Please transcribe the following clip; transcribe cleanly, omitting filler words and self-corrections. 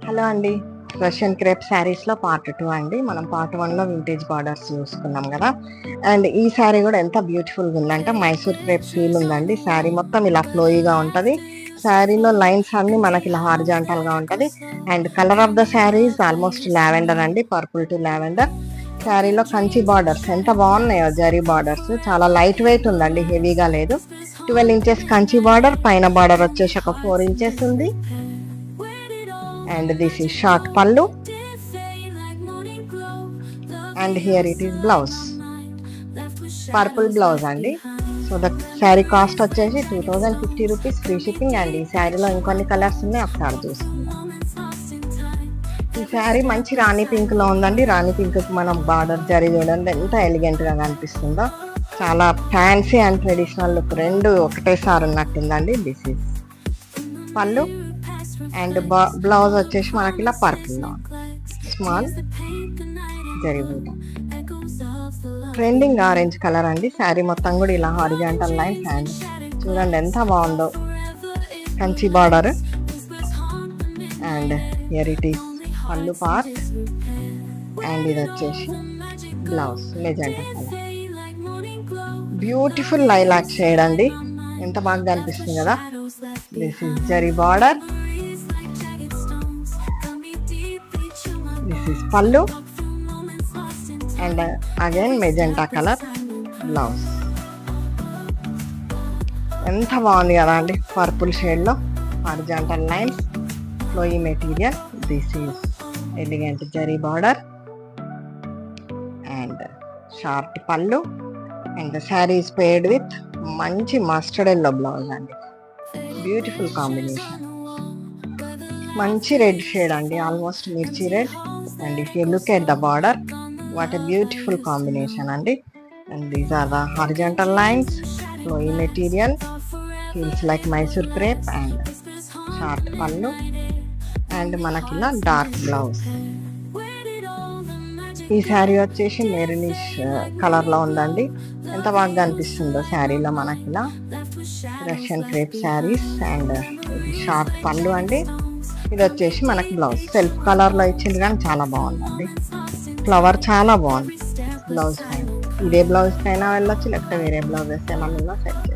Hello అండి. Russian crepe శారీస్లో part 2 అండి. మనం పార్ట్ 1లో వింటేజ్ బార్డర్స్ చూసుకున్నాం కదా. అండ్ ఈ శారీ కూడా ఎంత బ్యూటిఫుల్గా ఉందంటే మైసూర్ క్రేప్ ఫీల్ ఉందండి. శారీ మొత్తం ఇలా ఫ్లోయిగా ఉంటుంది. శారీలో లైన్స్ అన్ని మనకి ఇలా హారిజాంటల్గా ఉంటుంది. And colour of the sari is almost lavender అండి, పర్పుల్ టు లావెండర్. శారీలో కంచి బార్డర్స్ ఎంత బాగున్నాయో, జరీ బార్డర్స్ చాలా లైట్ వెయిట్ ఉందండి, హెవీగా లేదు. 12 ఇంచెస్ కంచి బార్డర్, పైన బార్డర్ వచ్చేసి ఒక 4 ఇంచెస్ ఉంది. And this is short pallu, and here it is blouse, purple blouse andi. So the saree cost వచ్చేసి 2050 rupees ఫ్రీ షిప్పింగ్. అండ్ ఈ శారీలో ఇంకొన్ని కలర్స్ ఉన్నాయి, ఒకసారి చూసుకుందాం. ఈ శారీ మంచి రాణి పింక్ లో ఉందండి. రాణి పింక్ కి మనం బార్డర్ జరీ చూడండి ఎంత ఎలిగెంట్ గా కనిపిస్తుందో. చాలా ఫ్యాన్సీ అండ్ ట్రెడిషనల్ లుక్ రెండు ఒకటేసారి ఉన్నట్టుందండి. This is pallu and blouse వచ్చేసి మనకి ఇలా పర్పుల్ లో స్మాల్ జరిగింది. ట్రెండింగ్ ఆరెంజ్ కలర్ అండి. శారీ మొత్తం కూడా ఇలా హారిజాంటల్ లైన్స్ అండ్ చూడండి ఎంత బాగుందో. Kanchi border and here it is pallu part. And ఇది వచ్చేసి blouse magenta colour. Beautiful lilac shade అండి, ఎంత బాగా కనిపిస్తుంది కదా. This is zari border, this is pallu and again magenta colour blouse. ఎంత బాగుంది కదా అండి, పర్పుల్ షేడ్లో horizontal lines, flowy material. This is elegant zari border and short pallu. And the sari is paired with మంచి మస్టర్డ్ ఎల్లో బ్లౌజ్ అండి. బ్యూటిఫుల్ కాంబినేషన్, మంచి red shade అండి, almost mirchi red. And if you look at the border, what a beautiful combination అండి. And these are the horizontal lines, flowy material, feels like Mysore crepe and short pallu. And మనకి ఇలా dark blouse. ఈ శారీ వచ్చేసి maroonish కలర్లో ఉందండి, ఎంత బాగా కనిపిస్తుందో శారీలో మనకి ఇలా. రష్యన్ క్రేప్ శారీస్ అండ్ ఇది షార్ట్ పళ్ళు అండి. ఇది వచ్చేసి మనకి బ్లౌజ్ సెల్ఫ్ కలర్లో ఇచ్చింది కానీ చాలా బాగుందండి. ఫ్లవర్ చాలా బాగుంది బ్లౌజ్ పైన. ఇదే బ్లౌజ్ పైన వెళ్ళొచ్చు, లేకపోతే వేరే బ్లౌజెస్ ఏమన్నా సెట్ చేయాలి.